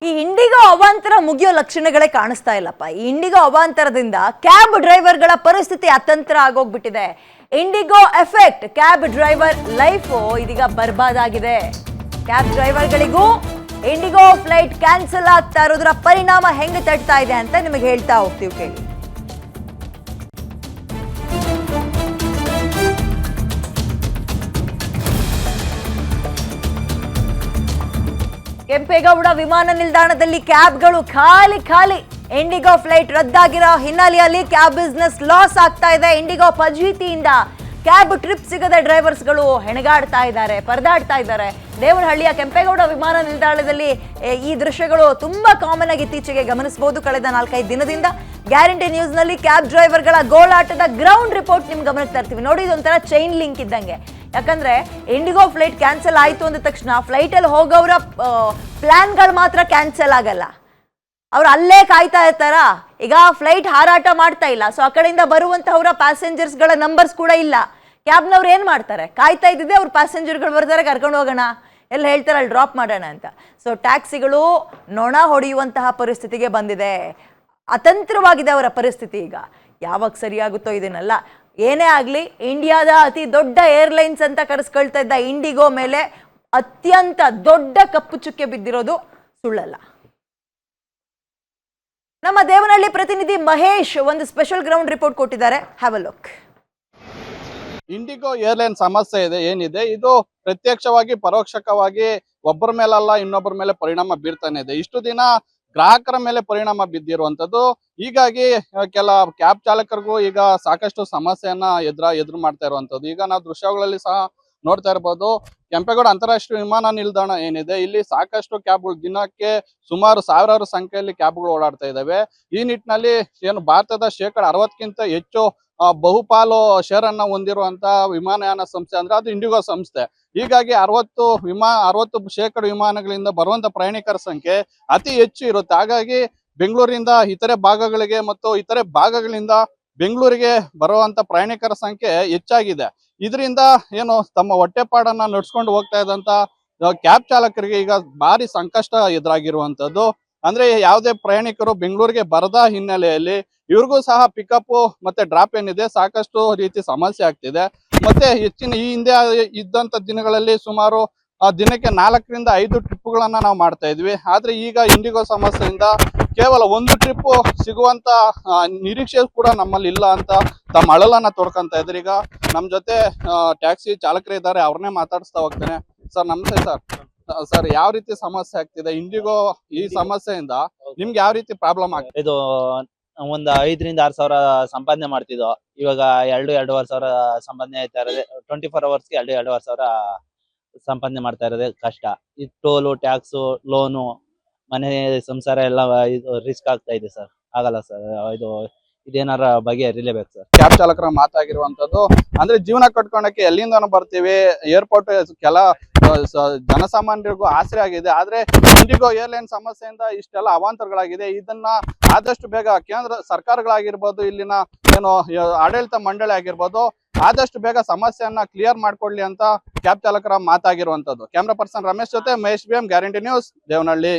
ಈ ಇಂಡಿಗೋ ಅವಾಂತರ ಮುಗಿಯೋ ಲಕ್ಷಣಗಳೇ ಕಾಣಿಸ್ತಾ ಇಲ್ಲಪ್ಪ. ಈ ಇಂಡಿಗೋ ಅವಾಂತರದಿಂದ ಕ್ಯಾಬ್ ಡ್ರೈವರ್ಗಳ ಪರಿಸ್ಥಿತಿ ಅತಂತ್ರ ಆಗೋಗ್ಬಿಟ್ಟಿದೆ. IndiGo effect, cab driver life ಇದೀಗ ಬರ್ಬಾದಾಗಿದೆ. ಕ್ಯಾಬ್ ಡ್ರೈವರ್ಗಳಿಗೂ ಇಂಡಿಗೋ ಫ್ಲೈಟ್ ಕ್ಯಾನ್ಸಲ್ ಆಗ್ತಾ ಇರೋದ್ರ ಪರಿಣಾಮ ಹೆಂಗೆ ತಟ್ತಾ ಇದೆ ಅಂತ ನಿಮಗೆ ಹೇಳ್ತಾ ಹೋಗ್ತೀವಿ, ಕೇಳಿ. ಕೆಂಪೇಗೌಡ ವಿಮಾನ ನಿಲ್ದಾಣದಲ್ಲಿ ಕ್ಯಾಬ್ಗಳು ಖಾಲಿ ಖಾಲಿ. ಇಂಡಿಗೋ ಫ್ಲೈಟ್ ರದ್ದಾಗಿರೋ ಹಿನ್ನೆಲೆಯಲ್ಲಿ ಕ್ಯಾಬ್ ಬಿಸ್ನೆಸ್ ಲಾಸ್ ಆಗ್ತಾ ಇದೆ. ಇಂಡಿಗೋ ಫಜೀತಿಯಿಂದ ಕ್ಯಾಬ್ ಟ್ರಿಪ್ ಸಿಗದ ಡ್ರೈವರ್ಸ್ಗಳು ಹೆಣಗಾಡ್ತಾ ಇದ್ದಾರೆ, ಪರದಾಡ್ತಾ ಇದ್ದಾರೆ. ದೇವನಹಳ್ಳಿಯ ಕೆಂಪೇಗೌಡ ವಿಮಾನ ನಿಲ್ದಾಣದಲ್ಲಿ ಈ ದೃಶ್ಯಗಳು ತುಂಬಾ ಕಾಮನ್ ಆಗಿ ಇತ್ತೀಚೆಗೆ ಗಮನಿಸಬಹುದು. ಕಳೆದ 4-5 ದಿನದಿಂದ ಗ್ಯಾರಂಟಿ ನ್ಯೂಸ್ ನಲ್ಲಿ ಕ್ಯಾಬ್ ಡ್ರೈವರ್ಗಳ ಗೋಳಾಟದ ಗ್ರೌಂಡ್ ರಿಪೋರ್ಟ್ ನಿಮ್ಗೆ ಗಮನಕ್ಕೆ ತರ್ತೀವಿ. ನೋಡಿ, ಇದೊಂಥರ ಚೈನ್ ಲಿಂಕ್ ಇದ್ದಂಗೆ. ಯಾಕಂದ್ರೆ ಇಂಡಿಗೋ ಫ್ಲೈಟ್ ಕ್ಯಾನ್ಸಲ್ ಆಯ್ತು ಅಂದ ತಕ್ಷಣ ಫ್ಲೈಟ್ ಅಲ್ಲಿ ಹೋಗೋರ ಪ್ಲಾನ್ಗಳು ಮಾತ್ರ ಕ್ಯಾನ್ಸಲ್ ಆಗಲ್ಲ. ಅವ್ರು ಅಲ್ಲೇ ಕಾಯ್ತಾ ಇರ್ತಾರ. ಈಗ ಫ್ಲೈಟ್ ಹಾರಾಟ ಮಾಡ್ತಾ ಇಲ್ಲ, ಸೊ ಆ ಕಡೆಯಿಂದ ಬರುವಂತಹವರ ಪ್ಯಾಸೆಂಜರ್ಸ್ಗಳ ನಂಬರ್ಸ್ ಕೂಡ ಇಲ್ಲ. ಕ್ಯಾಬ್ನವ್ರು ಏನ್ ಮಾಡ್ತಾರೆ, ಕಾಯ್ತಾ ಇದ್ದಿದ್ದೆ ಅವ್ರ ಪ್ಯಾಸೆಂಜರ್ಗಳು ಬರ್ತಾರೆ, ಕರ್ಕೊಂಡು ಹೋಗೋಣ, ಎಲ್ಲ ಹೇಳ್ತಾರೆ ಅಲ್ಲಿ ಡ್ರಾಪ್ ಮಾಡೋಣ ಅಂತ. ಸೊ ಟ್ಯಾಕ್ಸಿಗಳು ನೊಣ ಹೊಡೆಯುವಂತಹ ಪರಿಸ್ಥಿತಿಗೆ ಬಂದಿದೆ. ಅತಂತ್ರವಾಗಿದೆ ಅವರ ಪರಿಸ್ಥಿತಿ. ಈಗ ಯಾವಾಗ ಸರಿಯಾಗುತ್ತೋ ಇದನ್ನೆಲ್ಲ. ಏನೇ ಆಗಲಿ, ಇಂಡಿಯಾದ ಅತಿ ದೊಡ್ಡ ಏರ್ಲೈನ್ಸ್ ಅಂತ ಕರೆಸ್ಕೊಳ್ತಾ ಇದ್ದ ಇಂಡಿಗೋ ಮೇಲೆ ಅತ್ಯಂತ ದೊಡ್ಡ ಕಪ್ಪು ಚುಕ್ಕೆ ಬಿದ್ದಿರೋದು ಸುಳ್ಳಲ್ಲ. ನಮ್ಮ ದೇವನಹಳ್ಳಿ ಪ್ರತಿನಿಧಿ ಮಹೇಶ್ ಒಂದು ಸ್ಪೆಷಲ್ ಗ್ರೌಂಡ್ ರಿಪೋರ್ಟ್ ಕೊಟ್ಟಿದ್ದಾರೆ. Have a look. IndiGo airline ಸಮಸ್ಯೆ ಏನಿದೆ, ಇದು ಪ್ರತ್ಯಕ್ಷವಾಗಿ ಪರೋಕ್ಷಕವಾಗಿ ಒಬ್ಬರ ಮೇಲಲ್ಲ ಇನ್ನೊಬ್ಬರ ಮೇಲೆ ಪರಿಣಾಮ ಬೀರ್ತಾನೆ ಇದೆ. ಇಷ್ಟು ದಿನ ಗ್ರಾಹಕರ ಮೇಲೆ ಪರಿಣಾಮ ಬಿದ್ದಿರುವಂತದ್ದು. ಹೀಗಾಗಿ ಕೆಲ ಕ್ಯಾಬ್ ಚಾಲಕರಿಗೂ ಈಗ ಸಾಕಷ್ಟು ಸಮಸ್ಯೆಯನ್ನ ಎದುರು ಮಾಡ್ತಾ ಇರುವಂತದ್ದು. ಈಗ ನಾವು ದೃಶ್ಯಗಳಲ್ಲಿ ಸಹ ನೋಡ್ತಾ ಇರ್ಬೋದು. ಕೆಂಪೇಗೌಡ ಅಂತಾರಾಷ್ಟ್ರೀಯ ವಿಮಾನ ನಿಲ್ದಾಣ ಏನಿದೆ, ಇಲ್ಲಿ ಸಾಕಷ್ಟು ಕ್ಯಾಬ್ಗಳು, ದಿನಕ್ಕೆ ಸುಮಾರು ಸಾವಿರಾರು ಸಂಖ್ಯೆಯಲ್ಲಿ ಕ್ಯಾಬ್ಗಳು ಓಡಾಡ್ತಾ ಇದಾವೆ. ಈ ನಿಟ್ಟಿನಲ್ಲಿ ಏನು ಭಾರತದ 60% ಹೆಚ್ಚು ಬಹುಪಾಲು ಶೇರ್ ಅನ್ನ ಹೊಂದಿರುವಂತ ವಿಮಾನಯಾನ ಸಂಸ್ಥೆ ಅಂದ್ರೆ ಅದು ಇಂಡಿಗೋ ಸಂಸ್ಥೆ. ಹೀಗಾಗಿ 60% ವಿಮಾನಗಳಿಂದ ಬರುವಂತ ಪ್ರಯಾಣಿಕರ ಸಂಖ್ಯೆ ಅತಿ ಹೆಚ್ಚು ಇರುತ್ತೆ. ಹಾಗಾಗಿ ಬೆಂಗಳೂರಿಂದ ಇತರೆ ಭಾಗಗಳಿಗೆ ಮತ್ತು ಇತರೆ ಭಾಗಗಳಿಂದ ಬೆಂಗಳೂರಿಗೆ ಬರುವಂತ ಪ್ರಯಾಣಿಕರ ಸಂಖ್ಯೆ ಹೆಚ್ಚಾಗಿದೆ. ಇದರಿಂದ ಏನು ತಮ್ಮ ಹೊಟ್ಟೆಪಾಡನ್ನ ನಡ್ಸ್ಕೊಂಡು ಹೋಗ್ತಾ ಇದ್ದಂತ ಕ್ಯಾಬ್ ಚಾಲಕರಿಗೆ ಈಗ ಭಾರಿ ಸಂಕಷ್ಟ ಎದುರಾಗಿರುವಂತದ್ದು. ಅಂದ್ರೆ ಯಾವುದೇ ಪ್ರಯಾಣಿಕರು ಬೆಂಗಳೂರಿಗೆ ಬರದ ಹಿನ್ನೆಲೆಯಲ್ಲಿ ಇವ್ರಿಗೂ ಸಹ ಪಿಕಪ್ ಮತ್ತೆ ಡ್ರಾಪ್ ಏನಿದೆ ಸಾಕಷ್ಟು ರೀತಿ ಸಮಸ್ಯೆ ಆಗ್ತಿದೆ. ಮತ್ತೆ ಹೆಚ್ಚಿನ ಈ ಹಿಂದೆ ಇದ್ದಂತ ದಿನಗಳಲ್ಲಿ ಸುಮಾರು ದಿನಕ್ಕೆ 4ರಿಂದ 5 ಟ್ರಿಪ್ಗಳನ್ನ ನಾವು ಮಾಡ್ತಾ ಇದ್ವಿ. ಆದ್ರೆ ಈಗ ಇಂಡಿಗೋ ಸಮಸ್ಯೆಯಿಂದ ಕೇವಲ ಒಂದು ಟ್ರಿಪ್ ಸಿಗುವಂತ ನಿರೀಕ್ಷೆ ಕೂಡ ನಮ್ಮಲ್ಲಿ ಇಲ್ಲ ಅಂತ ತಮ್ಮ ಅಳಲನ್ನ ತೋಡ್ಕೊಂತ ಇದ್ರೆ. ಈಗ ನಮ್ ಜೊತೆ ಟ್ಯಾಕ್ಸಿ ಚಾಲಕರು ಇದ್ದಾರೆ, ಅವ್ರನ್ನೇ ಮಾತಾಡಿಸ್ತಾ ಹೋಗ್ತೇನೆ. ಸರ್ ನಮಸ್ತೆ ಸರ್. ಸರ್, ಯಾವ ರೀತಿ ಸಮಸ್ಯೆ ಆಗ್ತಿದೆ ಇಂಡಿಗೋ? ಈ ಸಮಸ್ಯೆಯಿಂದ ನಿಮ್ಗೆ ಯಾವ ರೀತಿ ಪ್ರಾಬ್ಲಮ್ ಆಗ್ತಿದೆ? ಇದು ಒಂದು 5ರಿಂದ 6 ಸಾವಿರ ಸಂಪಾದನೆ ಮಾಡ್ತಿದ್ದೋ, ಇವಾಗ 2-2.5 ಸಾವಿರ ಸಂಪಾದನೆ ಆಯ್ತಾ ಇರೋದೆ. 24 ಅವರ್ಸ್ಗೆ 2-2.5 ಸಾವಿರ ಸಂಪಾದನೆ ಮಾಡ್ತಾ ಇರೋದೇ ಕಷ್ಟ. ಈ ಟೋಲು, ಟ್ಯಾಕ್ಸು, ಲೋನು, ಮನೆ ಸಂಸಾರ ಎಲ್ಲ ಇದು ರಿಸ್ಕ್ ಆಗ್ತಾ ಇದೆ ಸರ್. ಆಗಲ್ಲ ಸರ್, ಇದೇನಾರ ಬಗೆಹರಿಲೇಬೇಕು ಸರ್. ಕ್ಯಾಬ್ ಚಾಲಕರ ಮಾತಾಗಿರುವಂತದ್ದು ಅಂದ್ರೆ ಜೀವನ ಕಟ್ಕೊಳಕ್ಕೆ ಎಲ್ಲಿಂದಾನು ಬರ್ತೀವಿ. ಏರ್ಪೋರ್ಟ್ ಕೆಲ ಜನಸಾಮಾನ್ಯರಿಗೂ ಆಸರೆ ಆಗಿದೆ. ಆದ್ರೆ ಇಂಡಿಗೋ ಏರ್ಲೈನ್ ಸಮಸ್ಯೆಯಿಂದ ಇಷ್ಟೆಲ್ಲ ಅವಾಂತರಗಳಾಗಿದೆ. ಇದನ್ನ ಆದಷ್ಟು ಬೇಗ ಕೇಂದ್ರ ಸರ್ಕಾರಗಳಾಗಿರ್ಬೋದು, ಇಲ್ಲಿನ ಏನು ಆಡಳಿತ ಮಂಡಳಿ ಆಗಿರ್ಬೋದು, ಆದಷ್ಟು ಬೇಗ ಸಮಸ್ಯೆಯನ್ನ ಕ್ಲಿಯರ್ ಮಾಡ್ಕೊಡ್ಲಿ ಅಂತ ಕ್ಯಾಬ್ ಚಾಲಕರ ಮಾತಾಗಿರುವಂತದ್ದು. ಕ್ಯಾಮ್ರಾ ಪರ್ಸನ್ ರಮೇಶ್ ಜೊತೆ Mahesh BM, guarantee news, Devanahalli.